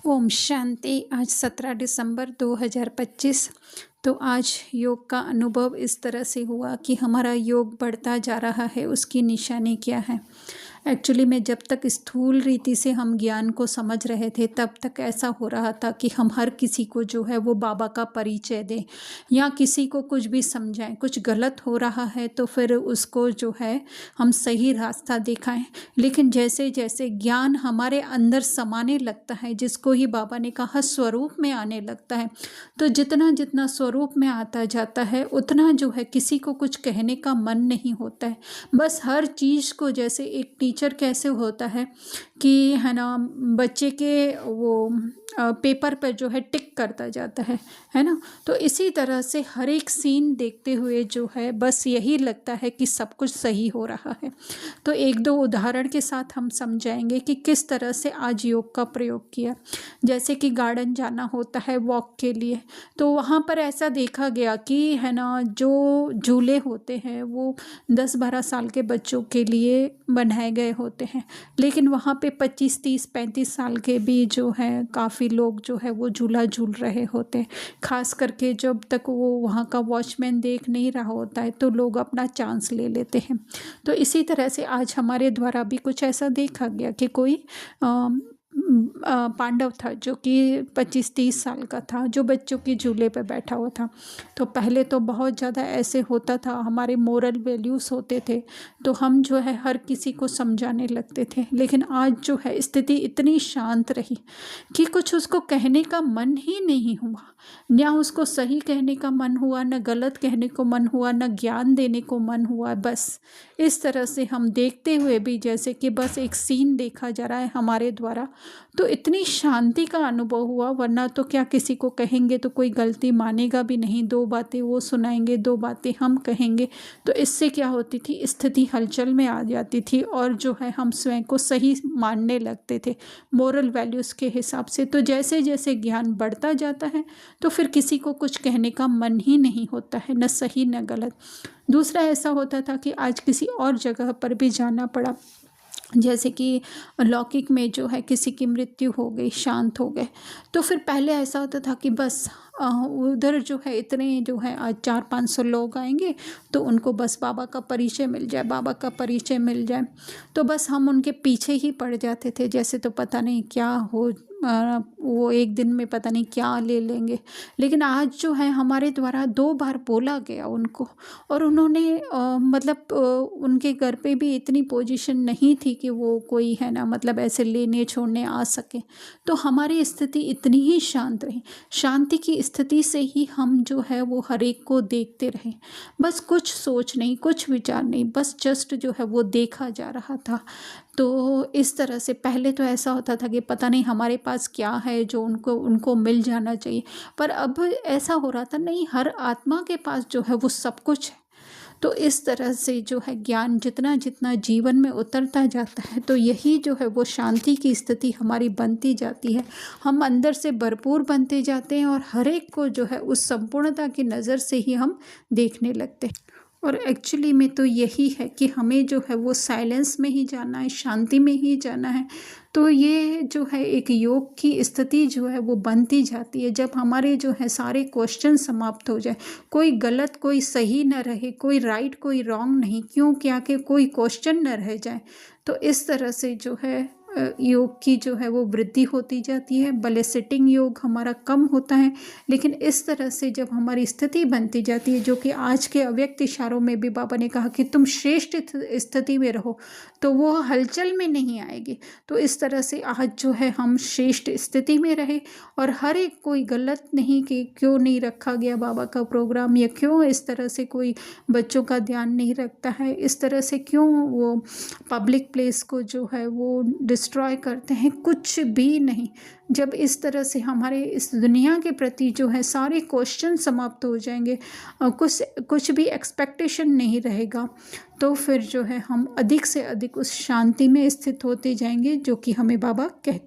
ओम शांति। आज 17 दिसंबर 2025। तो आज योग का अनुभव इस तरह से हुआ कि हमारा योग बढ़ता जा रहा है। उसकी निशानी क्या है? एक्चुअली में जब तक स्थूल रीति से हम ज्ञान को समझ रहे थे तब तक ऐसा हो रहा था कि हम हर किसी को जो है वो बाबा का परिचय दें या किसी को कुछ भी समझाएं। कुछ गलत हो रहा है तो फिर उसको जो है हम सही रास्ता दिखाएं। लेकिन जैसे जैसे ज्ञान हमारे अंदर समाने लगता है, जिसको ही बाबा ने कहा स्वरूप में आने लगता है, तो जितना जितना स्वरूप में आता जाता है उतना जो है किसी को कुछ कहने का मन नहीं होता है। बस हर चीज़ को, जैसे एक टीचर कैसे होता है कि है ना, बच्चे के वो पेपर पर जो है टिक करता जाता है ना। तो इसी तरह से हर एक सीन देखते हुए जो है बस यही लगता है कि सब कुछ सही हो रहा है। तो एक दो उदाहरण के साथ हम समझाएंगे कि किस तरह से आज योग का प्रयोग किया। जैसे कि गार्डन जाना होता है वॉक के लिए, तो वहाँ पर ऐसा देखा गया कि है ना, जो झूले होते हैं वो 10-12 साल के बच्चों के लिए बनाए गए होते हैं, लेकिन वहाँ पे 25, 30, 35 साल के भी जो है काफ़ी लोग जो है वो झूला झूल रहे होते हैं। खास करके जब तक वो वहाँ का वॉचमैन देख नहीं रहा होता है तो लोग अपना चांस ले लेते हैं। तो इसी तरह से आज हमारे द्वारा भी कुछ ऐसा देखा गया कि कोई पांडव था जो कि 25-30 साल का था, जो बच्चों के झूले पे बैठा हुआ था। तो पहले तो बहुत ज़्यादा ऐसे होता था, हमारे मोरल वैल्यूज़ होते थे तो हम जो है हर किसी को समझाने लगते थे। लेकिन आज जो है स्थिति इतनी शांत रही कि कुछ उसको कहने का मन ही नहीं हुआ। ना उसको सही कहने का मन हुआ, न गलत कहने को मन हुआ, न ज्ञान देने को मन हुआ। बस इस तरह से हम देखते हुए भी जैसे कि बस एक सीन देखा जा रहा है हमारे द्वारा, तो इतनी शांति का अनुभव हुआ। वरना तो क्या, किसी को कहेंगे तो कोई गलती मानेगा भी नहीं, दो बातें वो सुनाएंगे, दो बातें हम कहेंगे, तो इससे क्या होती थी, स्थिति हलचल में आ जाती थी और जो है हम स्वयं को सही मानने लगते थे मोरल वैल्यूज़ के हिसाब से। तो जैसे जैसे ज्ञान बढ़ता जाता है तो फिर किसी को कुछ कहने का मन ही नहीं होता है, न सही न गलत। दूसरा ऐसा होता था कि आज किसी और जगह पर भी जाना पड़ा, जैसे कि लौकिक में जो है किसी की मृत्यु हो गई, शांत हो गए, तो फिर पहले ऐसा होता था कि बस उधर जो है इतने जो है आज 400-500 लोग आएंगे तो उनको बस बाबा का परिचय मिल जाए, बाबा का परिचय मिल जाए, तो बस हम उनके पीछे ही पड़ जाते थे। जैसे तो पता नहीं क्या हो, वो एक दिन में पता नहीं क्या ले लेंगे। लेकिन आज जो है हमारे द्वारा 2 बार बोला गया उनको, और उन्होंने मतलब उनके घर पे भी इतनी पोजीशन नहीं थी कि वो कोई है ना, मतलब ऐसे लेने छोड़ने आ सके। तो हमारी स्थिति इतनी ही शांत रही। शांति की स्थिति से ही हम जो है वो हर एक को देखते रहे। बस कुछ सोच नहीं, कुछ विचार नहीं, बस जस्ट जो है वो देखा जा रहा था। तो इस तरह से पहले तो ऐसा होता था कि पता नहीं हमारे पास क्या है जो उनको उनको मिल जाना चाहिए, पर अब ऐसा हो रहा था नहीं, हर आत्मा के पास जो है वो सब कुछ है। तो इस तरह से जो है ज्ञान जितना जितना जीवन में उतरता जाता है तो यही जो है वो शांति की स्थिति हमारी बनती जाती है। हम अंदर से भरपूर बनते जाते हैं और हर एक को जो है उस संपूर्णता की नज़र से ही हम देखने लगते हैं। और एक्चुअली में तो यही है कि हमें जो है वो साइलेंस में ही जाना है, शांति में ही जाना है। तो ये जो है एक योग की स्थिति जो है वो बनती जाती है जब हमारे जो है सारे क्वेश्चन समाप्त हो जाए। कोई गलत कोई सही न रहे, कोई राइट कोई रॉन्ग नहीं, क्यों क्या कि कोई क्वेश्चन न रह जाए। तो इस तरह से जो है योग की जो है वो वृद्धि होती जाती है। भले सिटिंग योग हमारा कम होता है, लेकिन इस तरह से जब हमारी स्थिति बनती जाती है, जो कि आज के अव्यक्त इशारों में भी बाबा ने कहा कि तुम श्रेष्ठ स्थिति में रहो, तो वो हलचल में नहीं आएगी। तो इस तरह से आज जो है हम श्रेष्ठ स्थिति में रहे और हर एक कोई गलत नहीं कि क्यों नहीं रखा गया बाबा का प्रोग्राम, या क्यों इस तरह से कोई बच्चों का ध्यान नहीं रखता है, इस तरह से क्यों वो पब्लिक प्लेस को जो है वो डिस्ट्रॉय करते हैं, कुछ भी नहीं। जब इस तरह से हमारे इस दुनिया के प्रति जो है सारे क्वेश्चन समाप्त हो जाएंगे, कुछ भी एक्सपेक्टेशन नहीं रहेगा, तो फिर जो है हम अधिक से अधिक उस शांति में स्थित होते जाएंगे जो कि हमें बाबा कहते हैं।